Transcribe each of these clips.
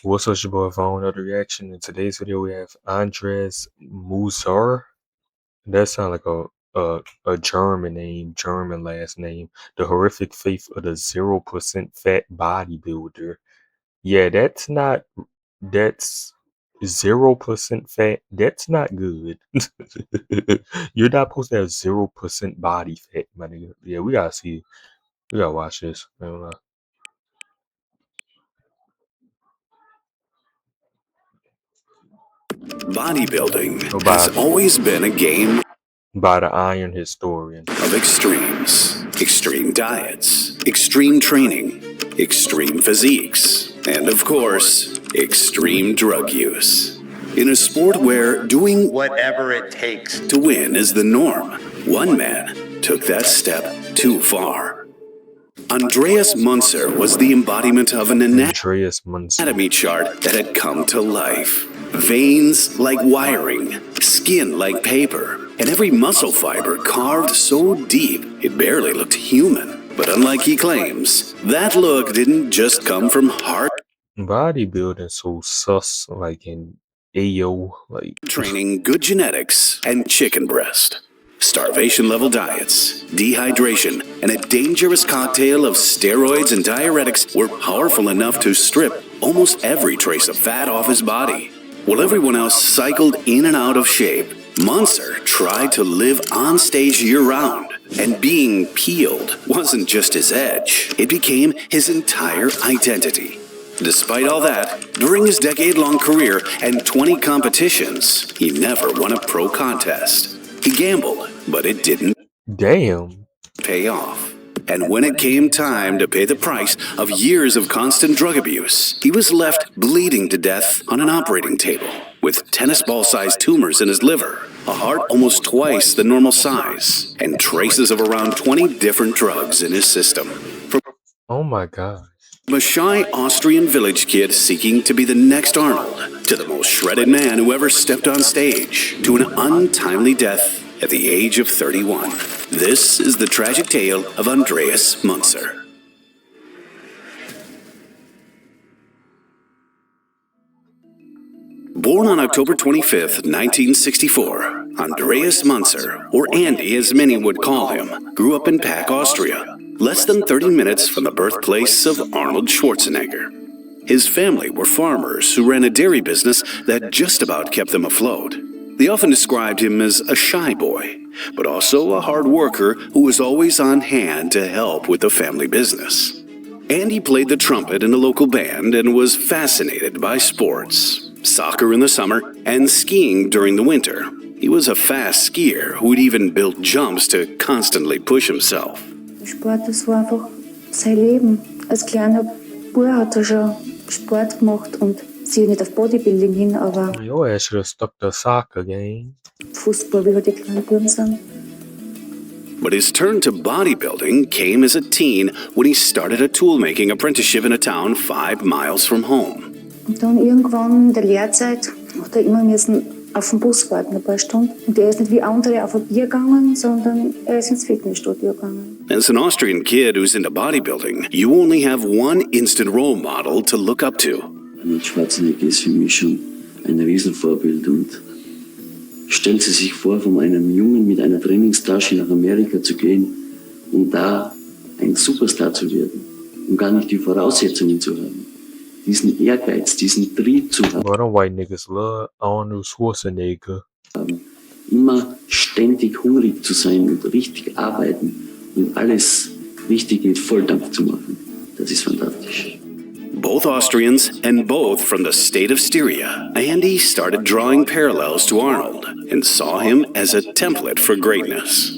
What's up, your boy? Phone another reaction. In today's video, we have Andres Musar. That sounds like a German name, German last name. The horrific fate of the 0% fat bodybuilder. Yeah, that's 0% fat. That's not good. You're not supposed to have 0% body fat, my nigga. Yeah, we gotta see. We gotta watch this. I don't know. Bodybuilding By, has always been a game by the Iron Historian. of extremes. Extreme diets, extreme training, extreme physiques, and of course, extreme drug use. In a sport where doing whatever it takes to win is the norm, one man took that step too far. Andreas Munzer was the embodiment of an Andreas Munzer. anatomy chart that had come to life. Veins like wiring, skin like paper, and every muscle fiber carved so deep it barely looked human. But unlike he claims, that look didn't just come from hard Bodybuilding so sus, like in AO, like training, good genetics, and chicken breast. Starvation level diets, dehydration, and a dangerous cocktail of steroids and diuretics were powerful enough to strip almost every trace of fat off his body. While everyone else cycled in and out of shape, Munzer tried to live on stage year-round. And being peeled wasn't just his edge, it became his entire identity. Despite all that, during his decade-long career and 20 competitions, he never won a pro contest. He gambled, but it didn't damn. pay off. And when it came time to pay the price of years of constant drug abuse, he was left bleeding to death on an operating table with tennis ball-sized tumors in his liver, a heart almost twice the normal size, and traces of around 20 different drugs in his system. From Oh my god. a shy Austrian village kid seeking to be the next Arnold, to the most shredded man who ever stepped on stage, to an untimely death at the age of 31. This is the tragic tale of Andreas Munzer. Born on October 25th, 1964, Andreas Munzer, or Andy as many would call him, grew up in Pack, Austria, less than 30 minutes from the birthplace of Arnold Schwarzenegger. His family were farmers who ran a dairy business that just about kept them afloat. They often described him as a shy boy, but also a hard worker who was always on hand to help with the family business. Andy played the trumpet in a local band and was fascinated by sports, soccer in the summer and skiing during the winter. He was a fast skier who'd even built jumps to constantly push himself. Sport, das war einfach sein Leben. Als kleiner Bub hat schon Sport gemacht und sie nicht auf Bodybuilding hin, aber Your ass should have stuck the soccer game. Fußball, wie halt die kleinen Buben sind. But his turn to bodybuilding came as a teen when he started a tool-making apprenticeship in a town 5 miles from home. Und dann irgendwann in der Lehrzeit hat er immer müssen auf dem Bus warten, ein paar Stunden. Und er ist nicht wie andere auf ein Bier gegangen, sondern er ist ins Fitnessstudio gegangen. As an Austrian kid who's into bodybuilding, you only have one instant role model to look up to. Arnold Schwarzenegger ist für mich schon ein Riesenvorbild. Und stellen Sie sich vor, von einem Jungen mit einer Trainingstasche nach Amerika zu gehen und da ein Superstar zu werden und gar nicht die Voraussetzungen zu haben. Diesen Ehrgeiz, diesen Trieb zu haben. Well, them white niggas love Arnold Schwarzenegger. Immer ständig hungrig zu sein und richtig arbeiten und alles richtig mit Volldampf zu machen. Das ist fantastisch. Both Austrians and both from the state of Styria, Andy started drawing parallels to Arnold and saw him as a template for greatness.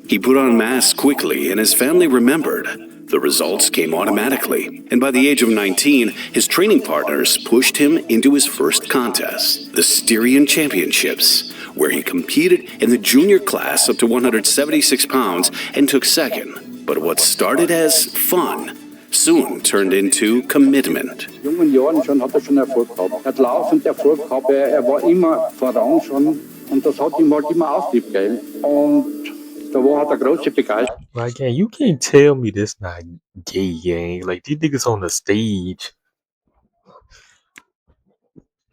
He put on mass quickly and his family remembered. The results came automatically, and by the age of 19, his training partners pushed him into his first contest, the Styrian Championships, where he competed in the junior class up to 176 pounds and took second. But what started as fun soon turned into commitment. In jungen Jahren schon hat schon Erfolg gehabt. Er hat laufend Erfolg gehabt, er war immer voran schon und das hat ihm halt immer Auftrieb gegeben. Und da war halt eine große Begeisterung. Like, gang, you can't tell me this not gay, gang. Like, these niggas on the stage.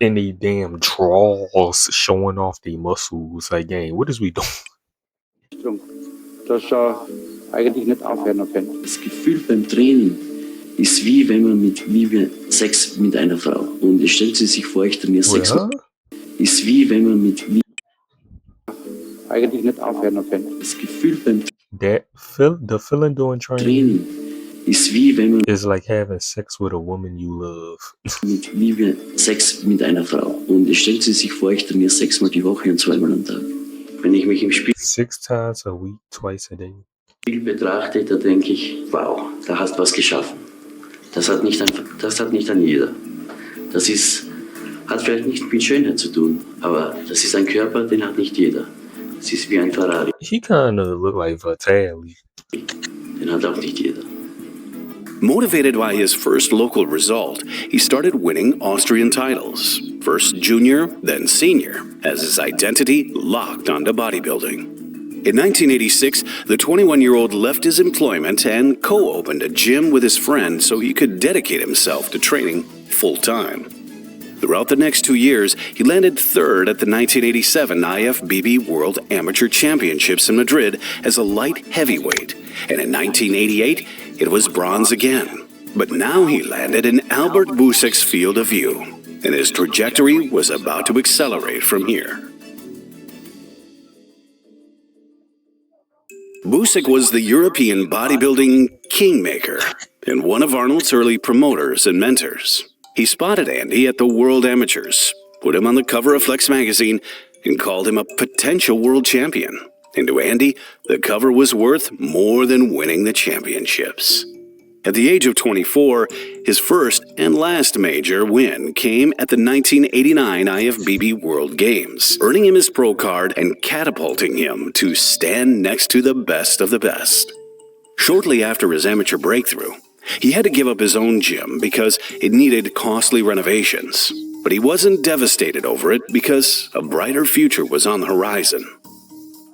in they damn draws showing off their muscles. Like, gang, what is we doing? dass eigentlich nicht aufhören können. Das Gefühl beim Training ist wie Sex mit einer Frau. Und stellen Sie sich vor, ich trainiere Sex. Ist wie wenn man eigentlich nicht aufhören können. Das Gefühl beim the feeling during training ist wie wenn man is like having sex with a woman you love. wie Sex mit einer Frau. Und stellen Sie sich vor, ich trainiere 6-mal die Woche und 2-mal am Tag. Wenn ich mich im Spiel 6 times a week, twice a day. betrachte, da denke ich, wow, da hast was geschaffen. Das hat nicht an jeder. Hat vielleicht nicht mit Schönheit zu tun, aber das ist ein Körper, den hat nicht jeder. Es ist wie ein Ferrari. He kind of look like Vitaly. Den hat auch nicht jeder. Motivated by his first local result, he started winning Austrian titles, first junior, then senior, as his identity locked onto bodybuilding. In 1986, the 21-year-old left his employment and co-opened a gym with his friend so he could dedicate himself to training full-time. Throughout the next 2 years, he landed third at the 1987 IFBB World Amateur Championships in Madrid as a light heavyweight, and in 1988, it was bronze again. But now he landed in Albert Busic's field of view, and his trajectory was about to accelerate from here. Busic was the European bodybuilding kingmaker and one of Arnold's early promoters and mentors. He spotted Andy at the World Amateurs, put him on the cover of Flex magazine, and called him a potential world champion. And to Andy, the cover was worth more than winning the championships. At the age of 24, his first and last major win came at the 1989 IFBB World Games, earning him his pro card and catapulting him to stand next to the best of the best. Shortly after his amateur breakthrough, he had to give up his own gym because it needed costly renovations. But he wasn't devastated over it because a brighter future was on the horizon.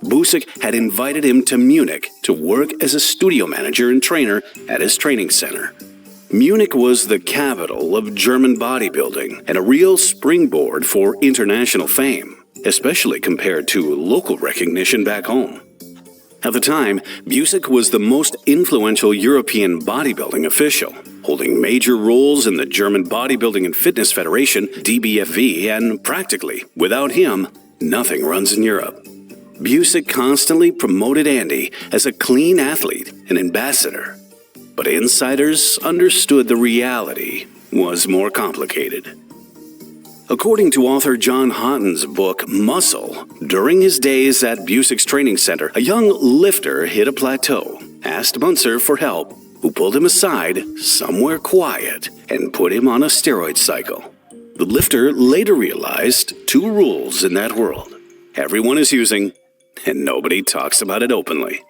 Busic had invited him to Munich to work as a studio manager and trainer at his training center. Munich was the capital of German bodybuilding and a real springboard for international fame, especially compared to local recognition back home. At the time, Busic was the most influential European bodybuilding official, holding major roles in the German Bodybuilding and Fitness Federation, DBFV, and practically, without him, nothing runs in Europe. Busic constantly promoted Andy as a clean athlete and ambassador, but insiders understood the reality was more complicated. According to author John Houghton's book, Muscle, during his days at Busic's training center, a young lifter hit a plateau, asked Munzer for help, who pulled him aside somewhere quiet and put him on a steroid cycle. The lifter later realized 2 rules in that world. Everyone is using, and nobody talks about it openly.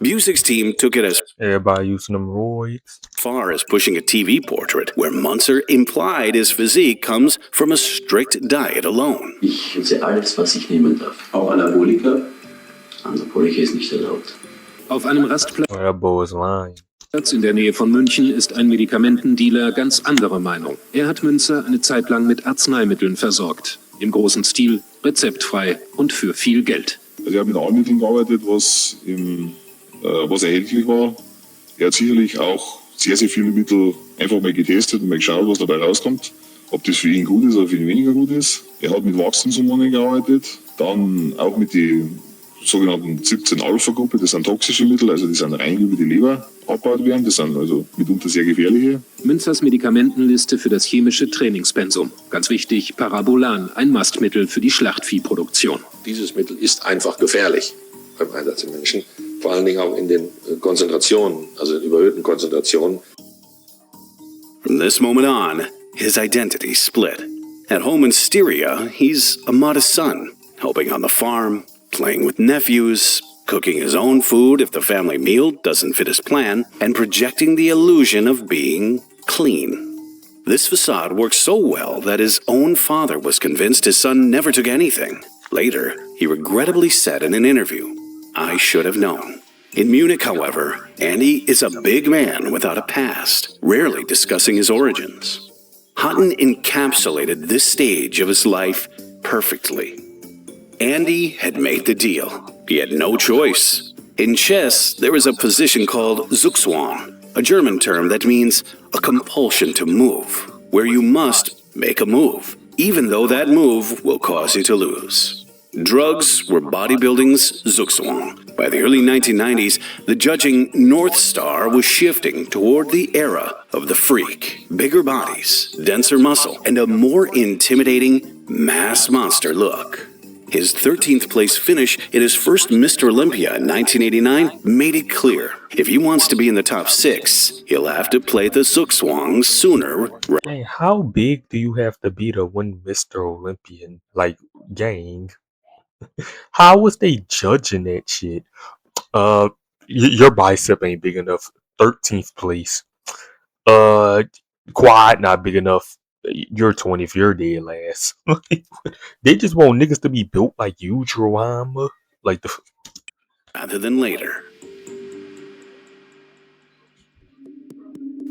Busic's team took it as Everybody using them roids. far as pushing a TV portrait where Munzer implied his physique comes from a strict diet alone. Ich nutze alles, was ich nehmen darf. Auch Anabolika? Anabolika ist nicht erlaubt. Auf einem Rastplatz Oh, that boy is lying. in der Nähe von München ist ein Medikamentendealer ganz anderer Meinung. Er hat Münzer eine Zeit lang mit Arzneimitteln versorgt. Im großen Stil, rezeptfrei und für viel Geld. Also er hat mit Arzneimitteln gearbeitet, was erhältlich war. Er hat sicherlich auch sehr, sehr viele Mittel einfach mal getestet und mal geschaut, was dabei rauskommt. Ob das für ihn gut ist oder für ihn weniger gut ist. Er hat mit Wachstumshormonen gearbeitet, dann auch mit den sogenannten 17-Alpha-Gruppe, das sind toxische Mittel, also die sind rein über die Leber abgebaut werden, das sind also mitunter sehr gefährliche. Münzers Medikamentenliste für das chemische Trainingspensum. Ganz wichtig, Parabolan, ein Mastmittel für die Schlachtviehproduktion. Dieses Mittel ist einfach gefährlich beim Einsatz im Menschen, vor allen Dingen auch in den Konzentrationen, also in überhöhten Konzentrationen. From this moment on, his identity split. At home in Styria, he's a modest son, helping on the farm, playing with nephews, cooking his own food if the family meal doesn't fit his plan, and projecting the illusion of being clean. This facade worked so well that his own father was convinced his son never took anything. Later, he regrettably said in an interview, "I should have known." In Munich, however, Andy is a big man without a past, rarely discussing his origins. Hutton encapsulated this stage of his life perfectly. Andy had made the deal. He had no choice. In chess, there is a position called Zugzwang, a German term that means a compulsion to move, where you must make a move, even though that move will cause you to lose. Drugs were bodybuilding's Zugzwang. By the early 1990s, the judging North Star was shifting toward the era of the freak. Bigger bodies, denser muscle, and a more intimidating mass monster look. His 13th place finish in his first Mr. Olympia in 1989 made it clear if he wants to be in the top 6, he'll have to play the Zugzwang sooner. Hey, how big do you have to be to win Mr. Olympian? Like, gang. How was they judging that shit? Your bicep ain't big enough. 13th place. Quad not big enough. You're 20th. You're dead last. They just want niggas to be built like you, Drama. Like the. Rather than later.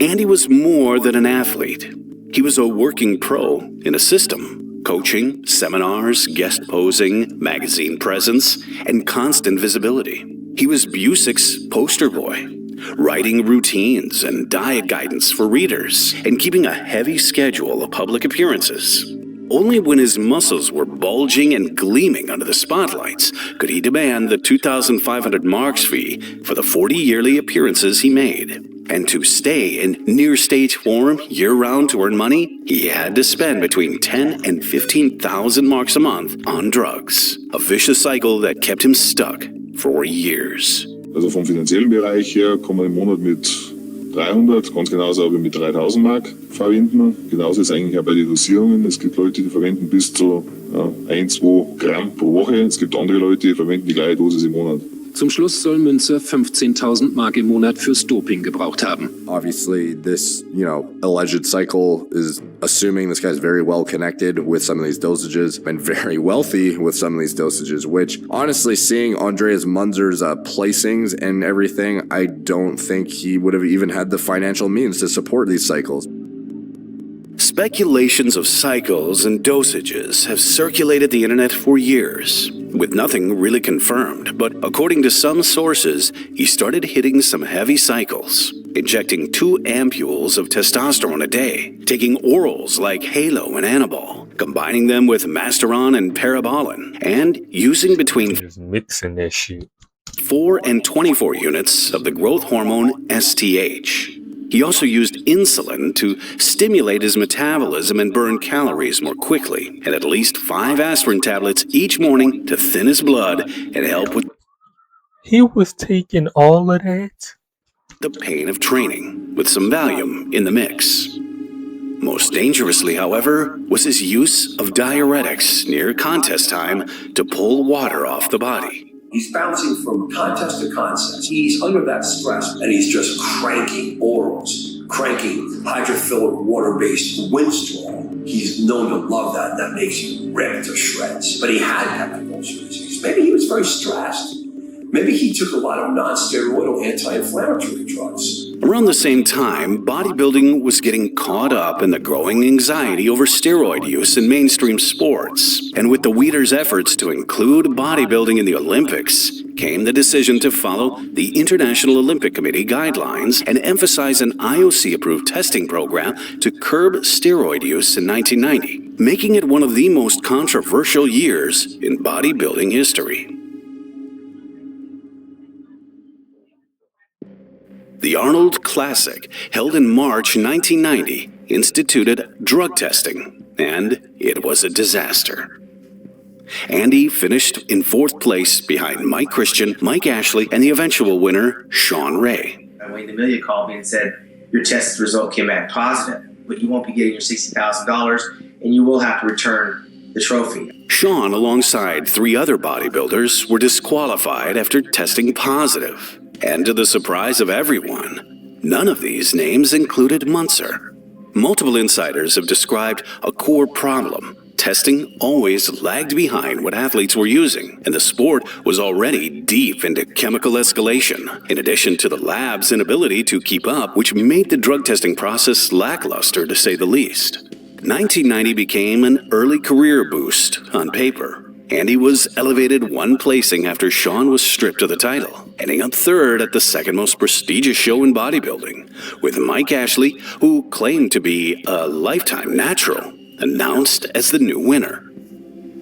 Andy was more than an athlete. He was a working pro in a system. Coaching, seminars, guest posing, magazine presence, and constant visibility. He was Busick's poster boy, writing routines and diet guidance for readers, and keeping a heavy schedule of public appearances. Only when his muscles were bulging and gleaming under the spotlights could he demand the 2,500 marks fee for the 40 yearly appearances he made. And to stay in near-stage form year-round to earn money, he had to spend between 10 and 15,000 marks a month on drugs. A vicious cycle that kept him stuck for years. Also vom finanziellen Bereich her kann man im Monat mit 300, ganz genauso aber mit 3.000 Mark verwenden. Genauso ist eigentlich auch bei den Dosierungen. Es gibt Leute, die verwenden bis zu 1-2 Gramm pro Woche. Es gibt andere Leute, die verwenden die gleiche Dosis im Monat. Zum Schluss soll Münzer 15.000 Mark im Monat fürs Doping gebraucht haben. Obviously, this, alleged cycle is assuming this guy's very well connected with some of these dosages and very wealthy with some of these dosages, which, honestly, seeing Andreas Munzer's placings and everything, I don't think he would have even had the financial means to support these cycles. Speculations of cycles and dosages have circulated the internet for years, with nothing really confirmed. But according to some sources, he started hitting some heavy cycles, injecting 2 ampules of testosterone a day, taking orals like Halo and Anabol, combining them with Masteron and Parabolin, and using between Just mixing that shit. 4 and 24 units of the growth hormone STH. He also used insulin to stimulate his metabolism and burn calories more quickly, and at least 5 aspirin tablets each morning to thin his blood and help with He was taking all of that? the pain of training, with some Valium in the mix. Most dangerously, however, was his use of diuretics near contest time to pull water off the body. He's bouncing from contest to contest. He's under that stress, and he's just cranking orals, cranking hydrophilic water-based Winstrol. He's known to love that. That makes you rip to shreds. But he had chemicals reasons. Maybe he was very stressed. Maybe he took a lot of non-steroidal anti-inflammatory drugs. Around the same time, bodybuilding was getting caught up in the growing anxiety over steroid use in mainstream sports. And with the Weider's efforts to include bodybuilding in the Olympics, came the decision to follow the International Olympic Committee guidelines and emphasize an IOC-approved testing program to curb steroid use in 1990, making it one of the most controversial years in bodybuilding history. The Arnold Classic, held in March 1990, instituted drug testing, and it was a disaster. Andy finished in 4th place behind Mike Christian, Mike Ashley, and the eventual winner, Sean Ray. Wayne Amelia called me and said, your test result came back positive, but you won't be getting your $60,000, and you will have to return the trophy. Sean, alongside 3 other bodybuilders, were disqualified after testing positive. And to the surprise of everyone, none of these names included Munzer. Multiple insiders have described a core problem. Testing always lagged behind what athletes were using, and the sport was already deep into chemical escalation, in addition to the lab's inability to keep up, which made the drug testing process lackluster to say the least. 1990 became an early career boost on paper. Andy was elevated one placing after Sean was stripped of the title, ending up third at the second most prestigious show in bodybuilding, with Mike Ashley, who claimed to be a lifetime natural, announced as the new winner.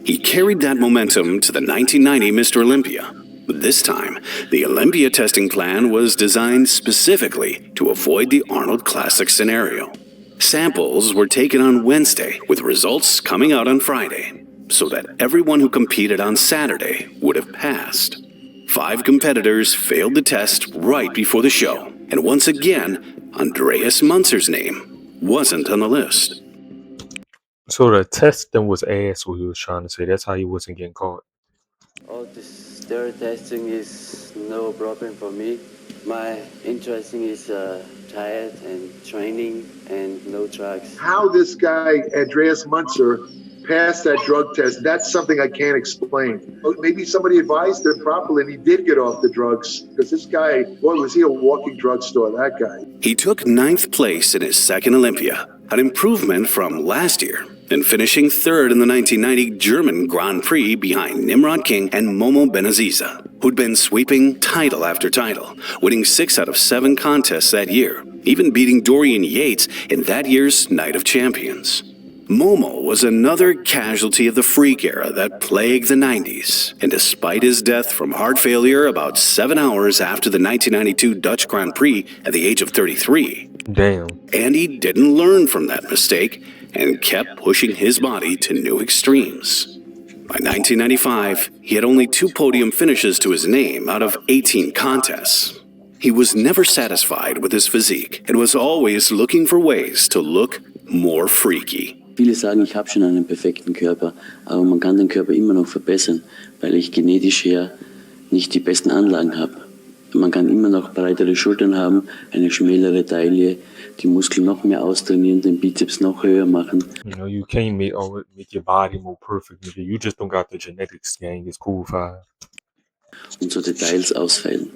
He carried that momentum to the 1990 Mr. Olympia. This time, the Olympia testing plan was designed specifically to avoid the Arnold Classic scenario. Samples were taken on Wednesday, with results coming out on Friday, so that everyone who competed on Saturday would have passed. 5 competitors failed the test right before the show, and once again, Andreas Munzer's name wasn't on the list. So the testing was ass, what he was trying to say. That's how he wasn't getting caught. All this steroid testing is no problem for me. My interesting is diet and training and no drugs. How this guy, Andreas Munzer, passed that drug test, that's something I can't explain. Maybe somebody advised him properly and he did get off the drugs, because this guy, boy, was he a walking drugstore, that guy. He took 9th place in his second Olympia, an improvement from last year, and finishing third in the 1990 German Grand Prix behind Nimrod King and Momo Benaziza, who'd been sweeping title after title, winning 6 out of 7 contests that year, even beating Dorian Yates in that year's Night of Champions. Momo was another casualty of the freak era that plagued the 90s, and despite his death from heart failure about 7 hours after the 1992 Dutch Grand Prix at the age of 33, Andy didn't learn from that mistake and kept pushing his body to new extremes. By 1995, he had only 2 podium finishes to his name out of 18 contests. He was never satisfied with his physique and was always looking for ways to look more freaky. Viele sagen, ich habe schon einen perfekten Körper, aber man kann den Körper immer noch verbessern, weil ich genetisch her nicht die besten Anlagen habe. Man kann immer noch breitere Schultern haben, eine schmälere Taille, die Muskeln noch mehr austrainieren, den Bizeps noch höher machen. You know, you can't make your body more perfect. You just don't got the genetics, gang. It's cool fire. Und so Details ausfeilen.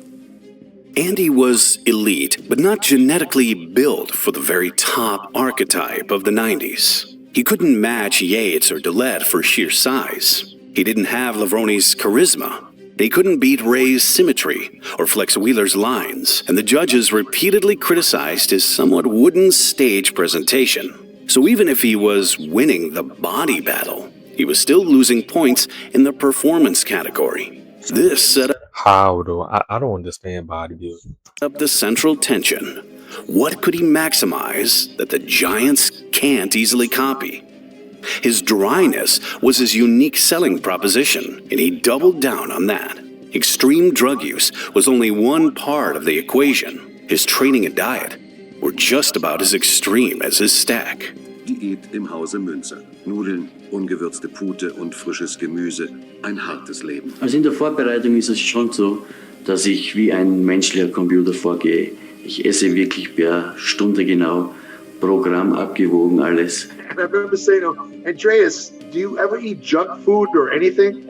Andy was elite, but not genetically built for the very top archetype of the 90s. He couldn't match Yates or Dredd for sheer size. He didn't have Lavroni's charisma. He couldn't beat Ray's symmetry or Flex Wheeler's lines, and the judges repeatedly criticized his somewhat wooden stage presentation. So even if he was winning the body battle, he was still losing points in the performance category. This set How though? I don't understand bodybuilding. up the central tension. What could he maximize that the giants can't easily copy? His dryness was his unique selling proposition, and he doubled down on that. Extreme drug use was only one part of the equation. His training and diet were just about as extreme as his stack. Diät im Hause Münzer. Nudeln, ungewürzte Pute und frisches Gemüse. Ein hartes Leben. Also in der Vorbereitung ist es schon so, dass ich wie ein menschlicher Computer vorgehe. Ich esse wirklich per Stunde genau, Programm abgewogen, alles. And I remember saying, Andreas, do you ever eat junk food or anything?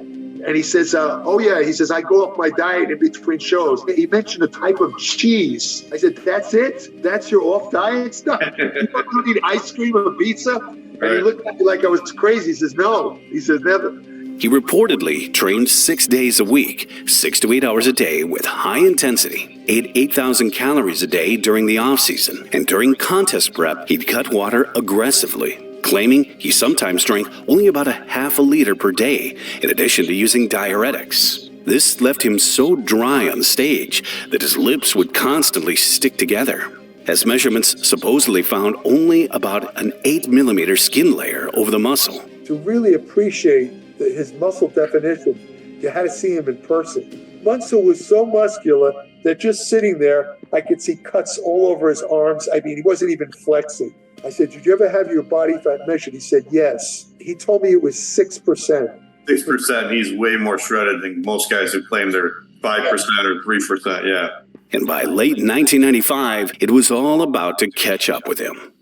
And he says, oh yeah, he says, I go off my diet in between shows. He mentioned a type of cheese. I said, that's it? That's your off diet stuff? You don't eat ice cream or pizza? And he looked at me like I was crazy. He says, no. He says, never. He reportedly trained 6 days a week, 6 to 8 hours a day with high intensity, ate 8,000 calories a day during the off-season, and during contest prep, he'd cut water aggressively, claiming he sometimes drank only about a half a liter per day, in addition to using diuretics. This left him so dry on stage that his lips would constantly stick together, as measurements supposedly found only about an 8mm skin layer over the muscle. To really appreciate his muscle definition, you had to see him in person. Munzer was so muscular that just sitting there, I could see cuts all over his arms. I mean, he wasn't even flexing. I said, did you ever have your body fat measured? He said, yes. He told me it was 6%. 6%, he's way more shredded than most guys who claim they're 5% or 3%, yeah. And by late 1995, it was all about to catch up with him.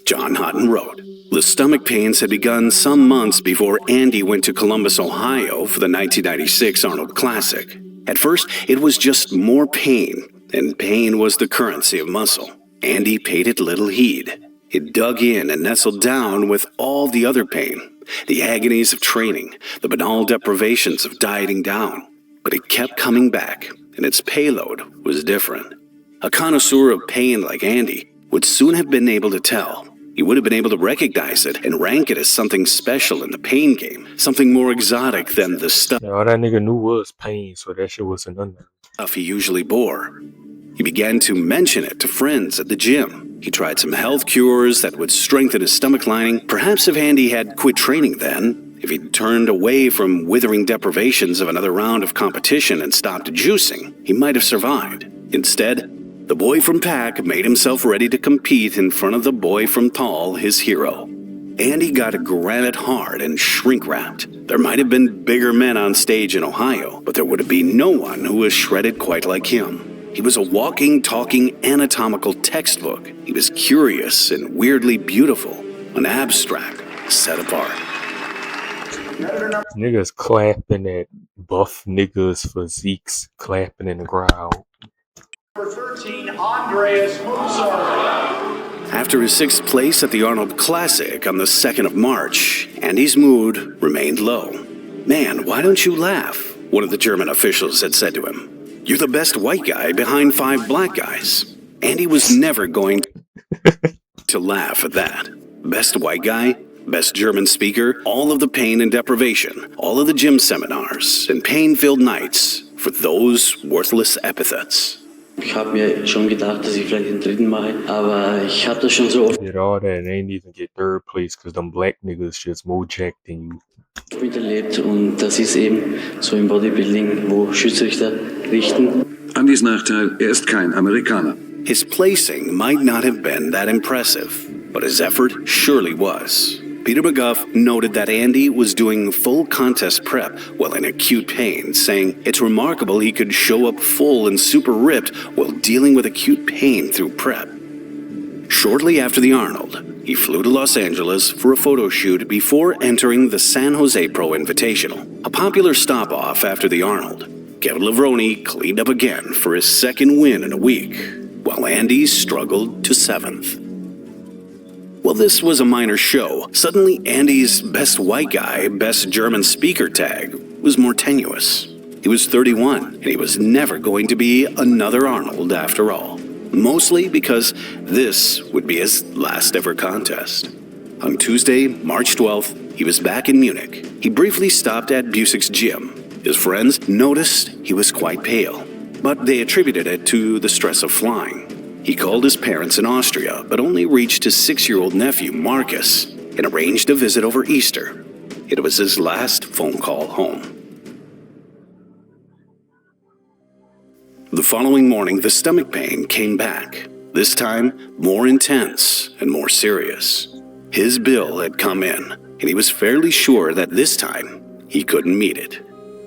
John Houghton wrote, the stomach pains had begun some months before Andy went to Columbus, Ohio for the 1996 Arnold Classic. At first, it was just more pain, and pain was the currency of muscle. Andy paid it little heed. It dug in and nestled down with all the other pain, the agonies of training, the banal deprivations of dieting down. But it kept coming back, and its payload was different. A connoisseur of pain like Andy would soon have been able to tell. He would have been able to recognize it and rank it as something special in the pain game, something more exotic than the stuff All that nigga knew was pain, so that shit was an unknown. he usually bore. He began to mention it to friends at the gym. He tried some health cures that would strengthen his stomach lining. Perhaps if Andy had quit training then, if he'd turned away from withering deprivations of another round of competition and stopped juicing, he might have survived. Instead, the boy from Pack made himself ready to compete in front of the boy from Tall, his hero. Andy got granite hard and shrink-wrapped. There might have been bigger men on stage in Ohio, but there would be no one who was shredded quite like him. He was a walking, talking, anatomical textbook. He was curious and weirdly beautiful, an abstract set apart. Niggas clapping at buff niggas' physiques, clapping in the crowd. Number 13, Andreas Musar. After his 6th place at the Arnold Classic on the 2nd of March, Andy's mood remained low. "Man, why don't you laugh?" one of the German officials had said to him. "You're the best white guy behind 5 black guys." Andy was never going to laugh at that. Best white guy, best German speaker, all of the pain and deprivation, all of the gym seminars and pain-filled nights for those worthless epithets. Ich habe mir schon gedacht, dass ich vielleicht den 3. mache, aber ich habe das schon so oft Did all that and ain't even get 3rd place because them black niggas just more jacked than you. miterlebt und das ist eben so im Bodybuilding, wo Schiedsrichter richten. Andys Nachteil, er ist kein Amerikaner. His placing might not have been that impressive, but his effort surely was. Peter McGuff noted that Andy was doing full contest prep while in acute pain, saying it's remarkable he could show up full and super ripped while dealing with acute pain through prep. Shortly after the Arnold, he flew to Los Angeles for a photo shoot before entering the San Jose Pro Invitational, a popular stop-off after the Arnold. Kevin Levrone cleaned up again for his 2nd win in a week, while Andy struggled to 7th. While this was a minor show, suddenly Andy's best white guy, best German speaker tag was more tenuous. He was 31, and he was never going to be another Arnold after all. Mostly because this would be his last ever contest. On Tuesday, March 12th, he was back in Munich. He briefly stopped at Busick's gym. His friends noticed he was quite pale, but they attributed it to the stress of flying. He called his parents in Austria, but only reached his 6-year-old nephew, Marcus, and arranged a visit over Easter. It was his last phone call home. The following morning, the stomach pain came back, this time more intense and more serious. His bill had come in, and he was fairly sure that this time he couldn't meet it.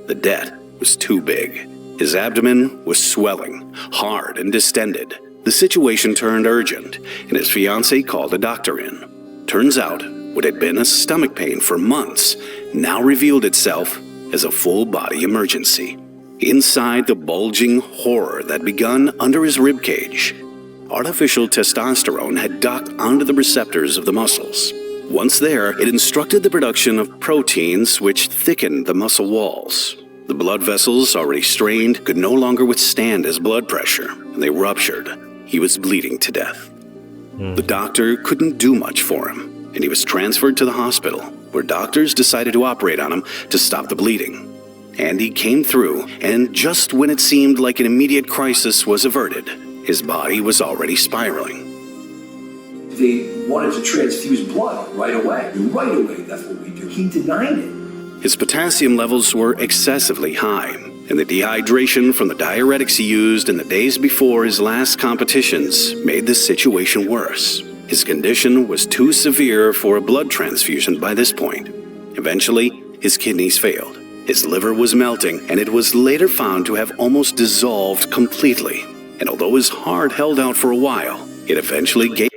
The debt was too big. His abdomen was swelling, hard and distended. The situation turned urgent, and his fiancée called a doctor in. Turns out, what had been a stomach pain for months now revealed itself as a full-body emergency. Inside the bulging horror that begun under his ribcage, artificial testosterone had docked onto the receptors of the muscles. Once there, it instructed the production of proteins which thickened the muscle walls. The blood vessels, already strained, could no longer withstand his blood pressure, and they ruptured. He was bleeding to death. The doctor couldn't do much for him, and he was transferred to the hospital, where doctors decided to operate on him to stop the bleeding. Andy came through, and just when it seemed like an immediate crisis was averted, his body was already spiraling. They wanted to transfuse blood right away. Right away, that's what we do. He denied it. His potassium levels were excessively high, and the dehydration from the diuretics he used in the days before his last competitions made the situation worse. His condition was too severe for a blood transfusion by this point. Eventually, his kidneys failed. His liver was melting, and it was later found to have almost dissolved completely. And although his heart held out for a while, it eventually gave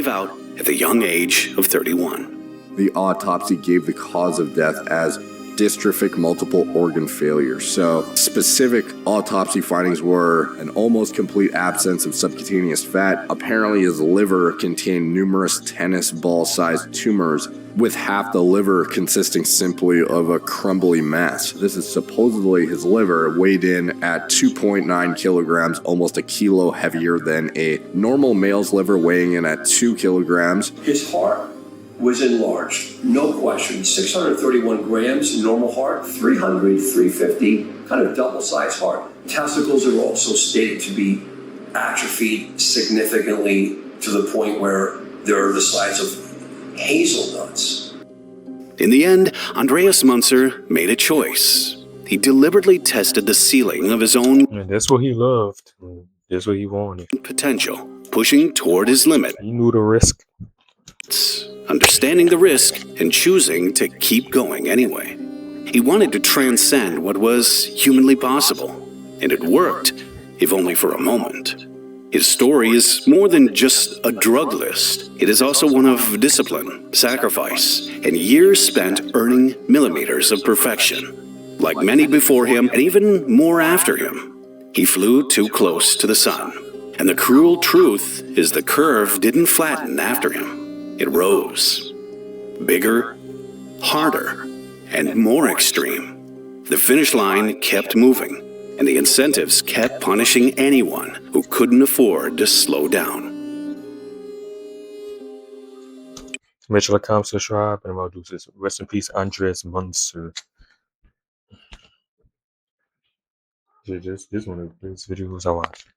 out at the young age of 31. The autopsy gave the cause of death as dystrophic multiple organ failure. So specific autopsy findings were an almost complete absence of subcutaneous fat. Apparently his liver contained numerous tennis ball-sized tumors, with half the liver consisting simply of a crumbly mass. This is supposedly his liver, weighed in at 2.9 kilograms, almost a kilo heavier than a normal male's liver, weighing in at 2 kilograms. His heart was enlarged, no question. 631 grams, normal heart, 300, 350, kind of double-sized heart. Testicles are also stated to be atrophied significantly to the point where they're the size of hazelnuts. In the end, Andreas Munzer made a choice. He deliberately tested the ceiling of his own And that's what he loved. That's what he wanted. potential, pushing toward his limit, He knew the risk. understanding the risk and choosing to keep going anyway. He wanted to transcend what was humanly possible, and it worked, if only for a moment. His story is more than just a drug list. It is also one of discipline, sacrifice, and years spent earning millimeters of perfection. Like many before him, and even more after him, he flew too close to the sun. And the cruel truth is the curve didn't flatten after him. It rose. Bigger, harder, and more extreme. The finish line kept moving, and the incentives kept punishing anyone who couldn't afford to slow down. Make sure to comment, subscribe, and I'm gonna do this. Rest in peace, Andreas Munzer. This one of the best videos I watched.